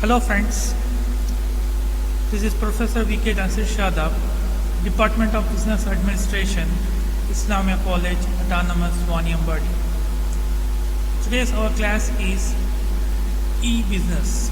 Hello friends, this is Professor V.K. Nasir Shadab, Department of Business Administration, Islamia College, Autonomous, Waniambadi. Today's our class is e-business.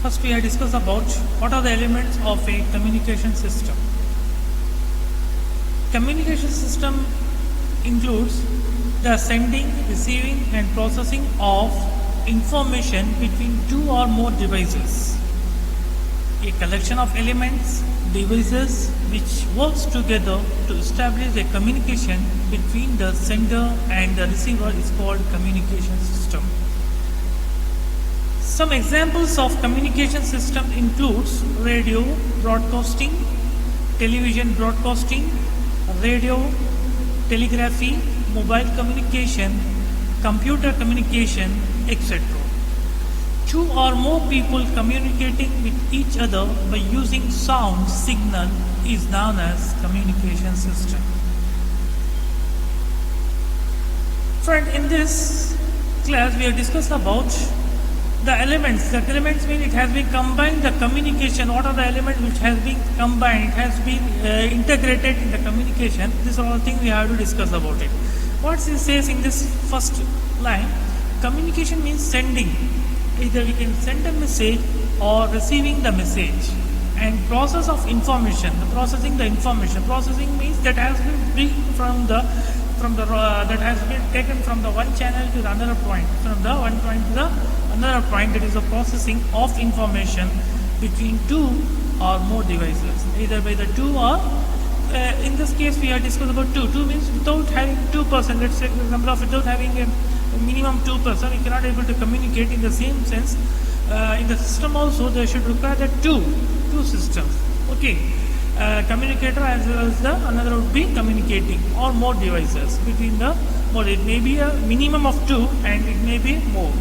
First we have discussed about what are the elements of a communication system. Communication system includes the sending, receiving and processing of information between two or more devices. A collection of elements, devices which works together to establish a communication between the sender and the receiver is called communication system. Some examples of communication system includes radio broadcasting, television broadcasting, radio, telegraphy, mobile communication, computer communication, etc. Two or more people communicating with each other by using sound signal is known as communication system. Friend, in this class we have discussed about the elements. The elements mean it has been combined, the communication. What are the elements which has been combined? It has been integrated in the communication. These are all things we have to discuss about it. What it says in this first line, communication means sending. Either we can send a message or receiving the message. And process of information, the processing the information. Processing means that has been that has been taken from the one channel to the another point, from the one point to the another point. That is the processing of information between two or more devices, either by the two or in this case we are discussing about two. Two means without having 2%, let's say example of without having a minimum 2%, you cannot able to communicate. In the same sense, in the system also they should require the two systems. Okay, communicator as well as the another would be communicating or more devices between the more. It may be a minimum of two and it may be more.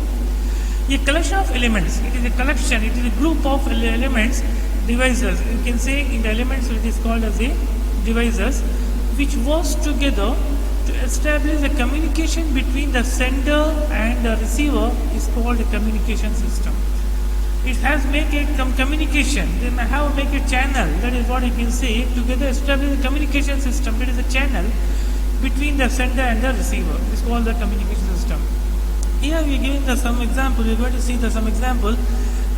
A collection of elements. It is a collection. It is a group of elements, devices. You can say in the elements it is called as a devices which works together to establish a communication between the sender and the receiver is called a communication system. It has make a communication. They may have make a channel. That is what you can say. Together establish a communication system. That is a channel between the sender and the receiver. It's called the communication system. Here we are giving some example. We are going to see some example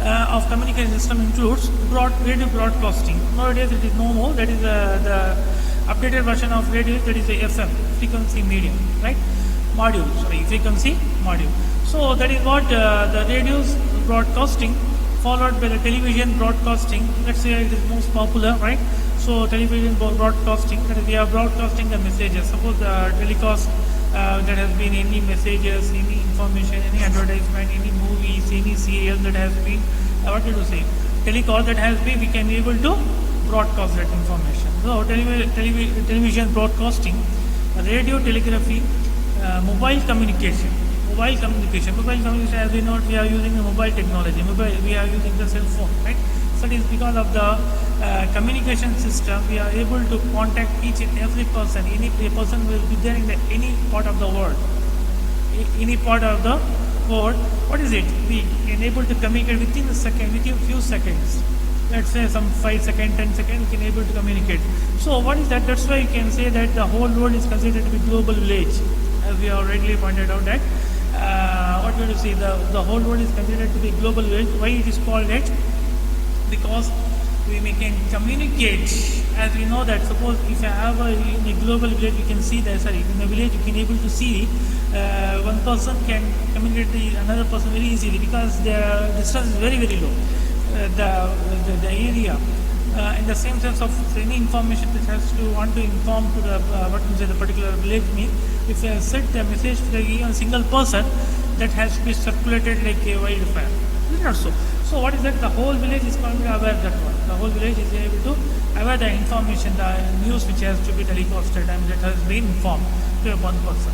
of communication system includes radio broadcasting. Nowadays it is no more. That is the updated version of radio. That is the FM, frequency medium, right? Module. Sorry, frequency module. So that is what the radio's broadcasting, followed by the television broadcasting. Let's say it is most popular, right? So television broadcasting. That is we are broadcasting the messages. Suppose the telecast. That has been any messages, any information, any advertisement, any movies, any serial that has been, what did you say, telecast that has been, we can be able to broadcast that information. So television broadcasting, radio telegraphy, mobile communication. Mobile communication as we know, we are using the mobile technology. We are using the cell phone, right? So it is because of the communication system we are able to contact each and every person. Any person will be there in any part of the world. Any part of the world. What is it? We can able to communicate within a second, within a few seconds. Let's say some 5 seconds, 10 seconds, we can able to communicate. So what is that? That's why you can say that the whole world is considered to be global village, as we already pointed out that. What do you see? The whole world is considered to be global village. Why it is called that? Because we can communicate, as we know that suppose if I have in a global village you can see that, in a village you can able to see one person can communicate with another person very easily because the distance is very low. The area in the same sense of any information that has to want to inform to the the particular village means if I set the message to even a single person, that has to be circulated like a wildfire. Is it not so? So what is that? The whole village is going to be aware of that one. The whole village is able to aware the information, the news which has to be telecasted and that has been informed to one person.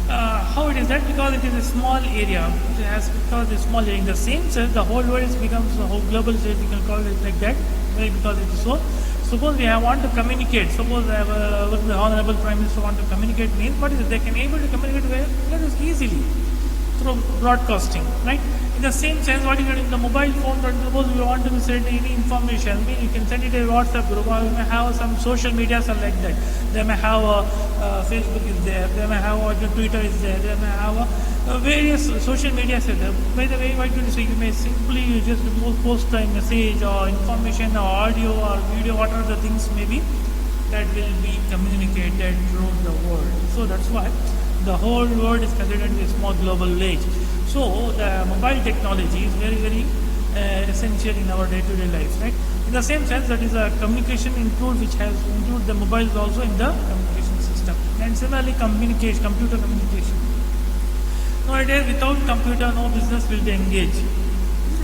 How it is that? Because it is a small area. It has because it's small area. In the same sense, the whole world becomes a whole global state. We can call it like that. Why? Because it is so. Suppose we want to communicate. Suppose the Honorable Prime Minister want to communicate means what is it? They can able to communicate very easily. through broadcasting, right? In the same sense, what you get in the mobile phone, for suppose you want to send any information, I mean, you can send it to a WhatsApp group, or you may have some social medias are like that. They may have Facebook is there, they may have Twitter is there, they may have various social media are there. By the way, what you say, you may simply just post a message or information or audio or video, whatever the things may be, that will be communicated through the world. So that's why the whole world is considered a small global village. So the mobile technology is very, very essential in our day-to-day life, right? In the same sense, that is a communication include which has include the mobiles also in the communication system. And similarly, computer communication. Nowadays, without computer, no business will be engaged.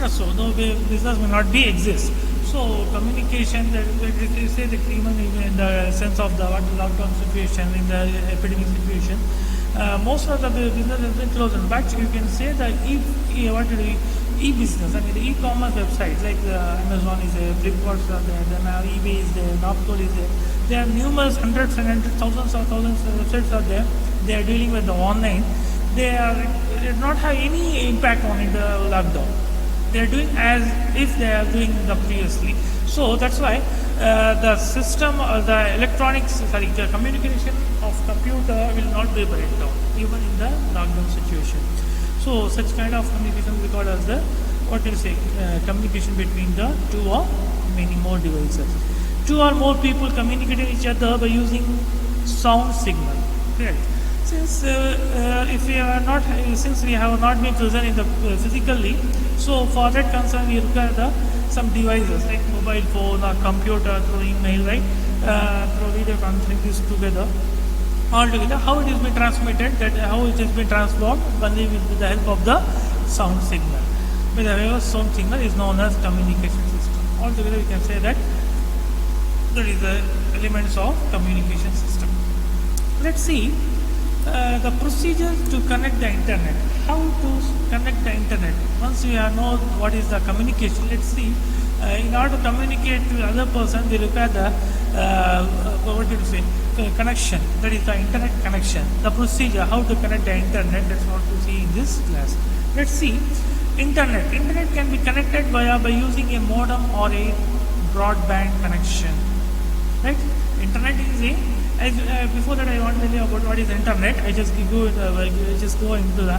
So no business will not be exist. So communication, you say that even in the sense of the lockdown situation, in the epidemic situation, most of the business has been closed. In fact, you can say that e-business, I mean the e-commerce websites like Amazon is there, Flipkart are there, then eBay is there, Naptol is there. There are numerous hundreds and hundreds, thousands of websites are there. They are dealing with the online. They did not have any impact on the lockdown. They are doing as if they are doing the previously. So that's why the system or the the communication of computer will not be breakdown even in the lockdown situation. So such kind of communication is called as the communication between the two or many more devices. Two or more people communicate with each other by using sound signal. Correct. Since we have not been present in the physically, so for that concern we require some devices like mobile phone or computer through email, right? Through video conferencing this together, all together. How it has been transmitted, how it has been transformed, only with the help of the sound signal. By the way, sound signal is known as communication system. Altogether, we can say that is the elements of communication system. Let's see. The procedure to connect the internet. How to connect the internet? Once we know what is the communication, let's see. In order to communicate to the other person, we require the connection. That is the internet connection. The procedure how to connect the internet. That's what to see in this class. Let's see. Internet. Internet can be connected by using a modem or a broadband connection. Right? Internet is before that, I want to tell you about what is internet. I just go into the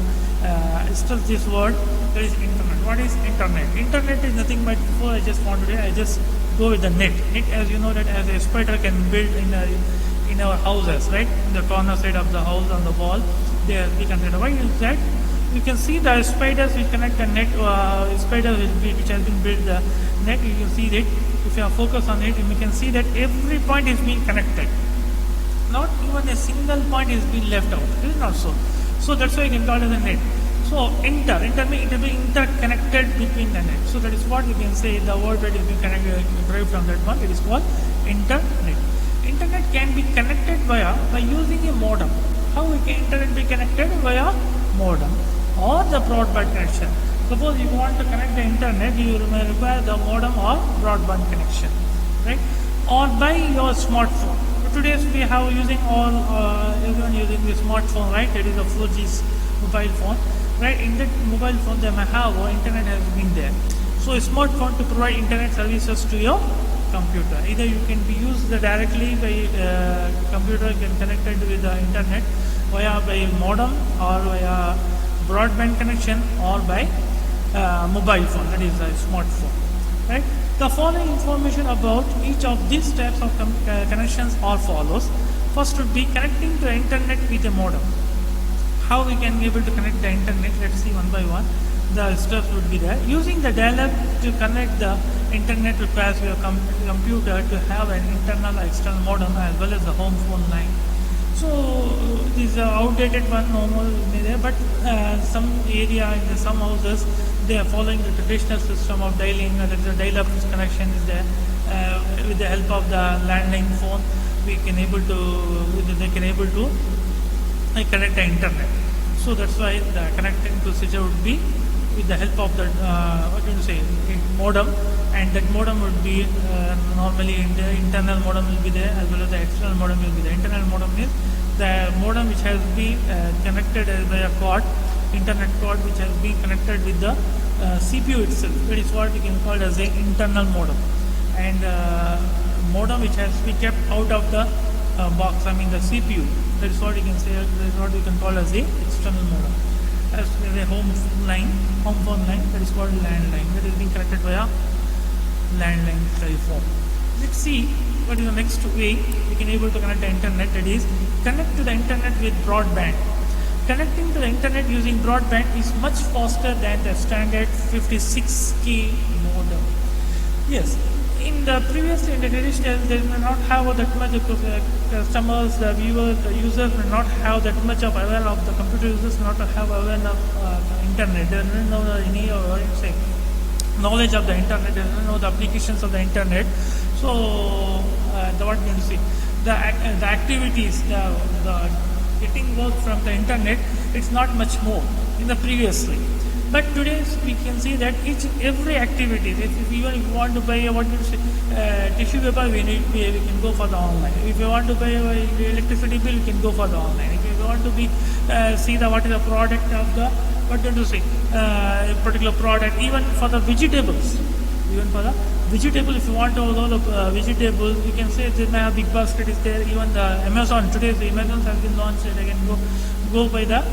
stress this word. That is internet. What is internet? Internet is nothing but before I just want to do. I just go with the net. Net, as you know, that as a spider can build in our houses, right? In the corner side of the house on the wall, there we can say. Why is that? You can see the spiders which connect the net. Spider which has been built the net. You can see that if you are focused on it, you can see that every point is being connected. Not even a single point is being left out. It is not so. So that's why you can call it a net. So means it will be interconnected between the net. So that is what we can say. The word that is being connected derived from that one. It is called internet. Internet can be connected by using a modem. How can internet be connected via modem or the broadband connection? Suppose you want to connect the internet, you may require the modem or broadband connection, right? Or by your smartphone. Today's we have using everyone using the smartphone, right? That is a 4G mobile phone, right? In that mobile phone, they may have internet has been there. So a smartphone to provide internet services to your computer. Either you can be used directly by computer can connected with the internet via by modem or via broadband connection or by mobile phone, that is a smartphone, right? The following information about each of these types of connections are follows. First would be connecting to the internet with a modem. How we can be able to connect the internet? Let's see one by one. The steps would be there. Using the dial-up to connect the internet requires your computer to have an internal or external modem as well as the home phone line. So this is an outdated one, normal there, but some area in some houses they are following the traditional system of dialing. There is a dial-up connection is there. With the help of the landline phone, they can able to connect the internet. So that's why the connecting procedure would be with the help of the modem, and that modem would be normally the internal modem will be there as well as the external modem will be there. Internal modem is the modem which has been connected by a cord internet cord which has been connected with the CPU itself. That is what we can call as a internal modem, and modem which has to be kept out of the box, I mean the CPU. That is what we can say. That is what we can call as a external modem. As a home phone line, that is called landline. That is being connected via landline telephone. Let's see what is the next way we can able to connect the internet. That is, connect to the internet with broadband. Connecting to the internet using broadband is much faster than the standard 56K modem. Yes, in the traditional, they may not have that much of customers, the viewers, the users may not have that much of aware of the computer users, not have aware of internet. They don't know any knowledge of the internet. They don't know the applications of the internet. So, what we see, the activities, the getting work from the internet, it's not much more in the previously. But today we can see that every activity, if you want to buy tissue paper, we can go for the online. If you want to buy electricity bill, you can go for the online. If you want to see what is the product of the particular product, even for the vegetables, if you want to know the vegetables, you can say they may have big basket is there. Even the Amazon, today the Amazon has been launched, and they can go by the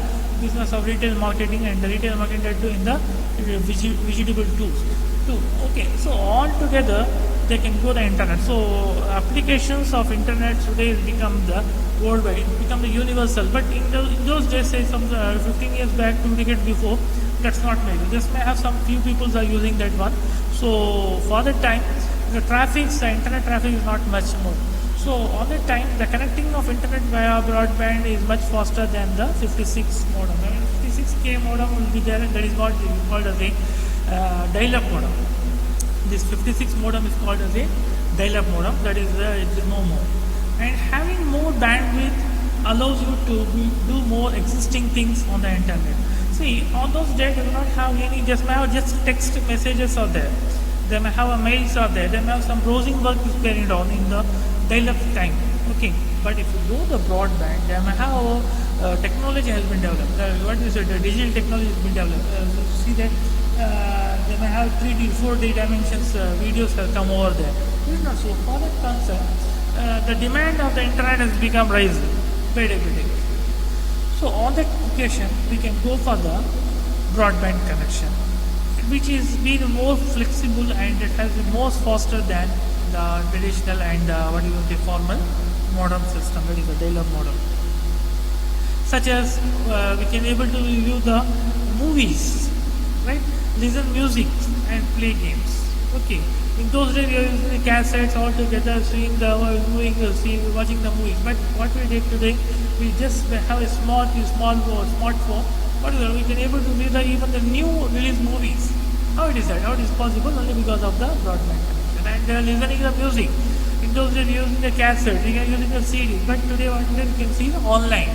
business of retail marketing, and the retail marketing that do in the vegetable tools too. Okay, so all together they can go the internet. So applications of internet today become the worldwide, become the universal. But in those days, say some 15 years back, 2 decades before, that's not maybe. This may have some few people are using that one. So for that time, the internet traffic is not much more. So on that time, the connecting of internet via broadband is much faster than the 56 modem. I mean, 56K modem will be there, and that is what is called as a dial-up modem. This 56 modem is called as a dial-up modem. That is it's no more. And having more bandwidth allows you to do more existing things on the internet. See, on those days, they do not have any, just text messages are there. They may have mails are there. They may have some browsing work is carried on in the dial-up time. Okay, but if you go the broadband, they may have technology has been developed. The digital technology has been developed. See that they may have 3D, 4D dimensions videos have come over there. So for that concept, the demand of the internet has become rising by day by day. So on that occasion, we can go for the broadband connection, which is being more flexible, and it has been more faster than the traditional and formal modem system, that is a dial-up modem. Such as we can able to view the movies, right? Listen music and play games. Okay. In those days, we are using the cassettes all together, seeing the watching the movies. But what we did today, we just have a small smartphone. But we can able to view even the new release movies. How it is that? How it is possible? Only because of the broadband connection. And they are listening the music. In those days, using the cassette, we are using the CD. But today, what we can see online.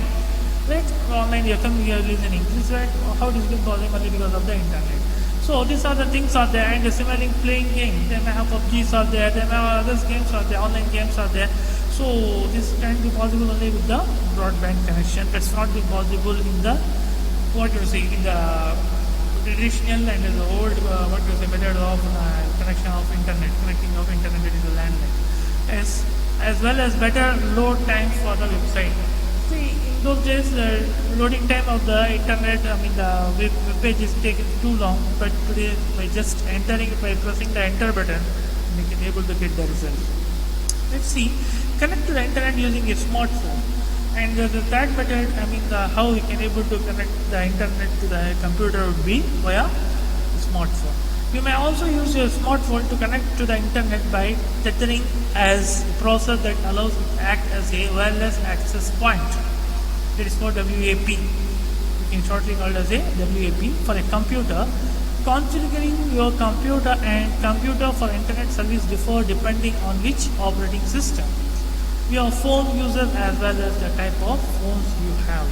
Right? Online, we are listening. This is how it is been possible only because of the internet. So these are the things are there, and similarly playing games. They may have PUBGs are there, they may have other games are there, online games are there. So this can be possible only with the broadband connection. That's not be possible in the in the traditional and the old method of connection of internet, connecting of internet, that is a landline. As well as better load time for the website. See, in those days, the loading time of the internet, the web page is taking too long. But today, by just by pressing the enter button, we can able to get the result. Let's see, connect to the internet using a smartphone. And the third method, how we can able to connect the internet to the computer would be via smartphone. You may also use your smartphone to connect to the internet by tethering as a process that allows it to act as a wireless access point. It is called WAP. You can shortly called as a WAP for a computer. Configuring your computer and computer for internet service differ depending on which operating system your phone uses as well as the type of phones you have.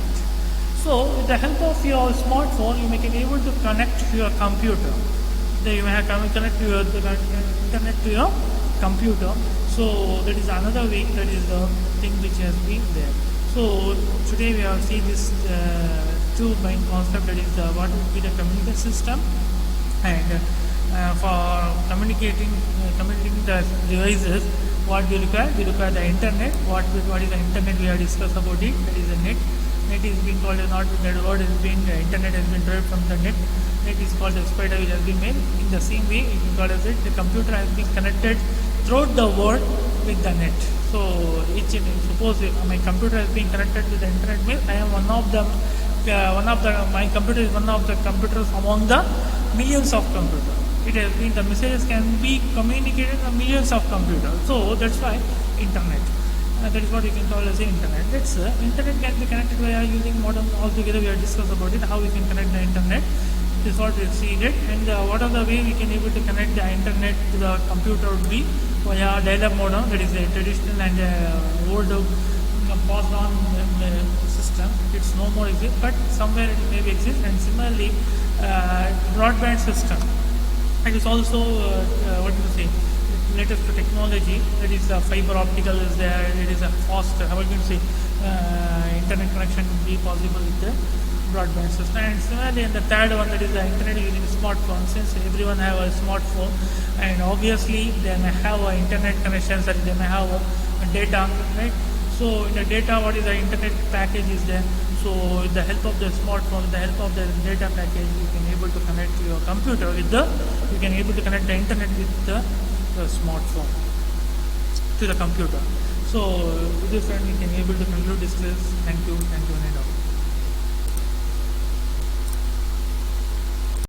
So with the help of your smartphone, you may be able to connect to your computer. Then you may have connect to your internet to your computer. So that is another way, that is the thing which has been there. So today we have seen this two main concepts, that is what would be the communication system, and for communicating the devices, what we require the internet. What is the internet? We have discussed about it. That is the net. Net is being called not that word has been internet has been derived from the net. Net is called a spider which has been made. In the same way, you can call as it the computer has been connected throughout the world with the net. So suppose my computer has been connected with the internet, means I am my computer is one of the computers among the millions of computers. It has been, the messages can be communicated on millions of computers. So that's why internet. That is what you can call as the internet. That's internet can be connected via using modem. Altogether we have discussed about it, how we can connect the internet. This is what we have seen it. And what are the way we can able to connect the internet to the computer would be via dial-up modem. That is a traditional and old passed on system. It's no more exist, but somewhere it may exist. And similarly, broadband system. It is also what do you say? Latest technology. That is fiber optical is there. It is a fast. How are you going to say? Internet connection will be possible with the broadband system. And similarly, and the third one, that is the internet using smartphone. Since everyone have a smartphone, and obviously they may have a internet connections, that they may have a data, right? So in the data, what is the internet package is there. So with the help of the smartphone, with the help of the data package, you can able to connect to your computer with the, you can able to connect the internet with the smartphone to the computer. So with this, we can able to conclude this class. Thank you, and all.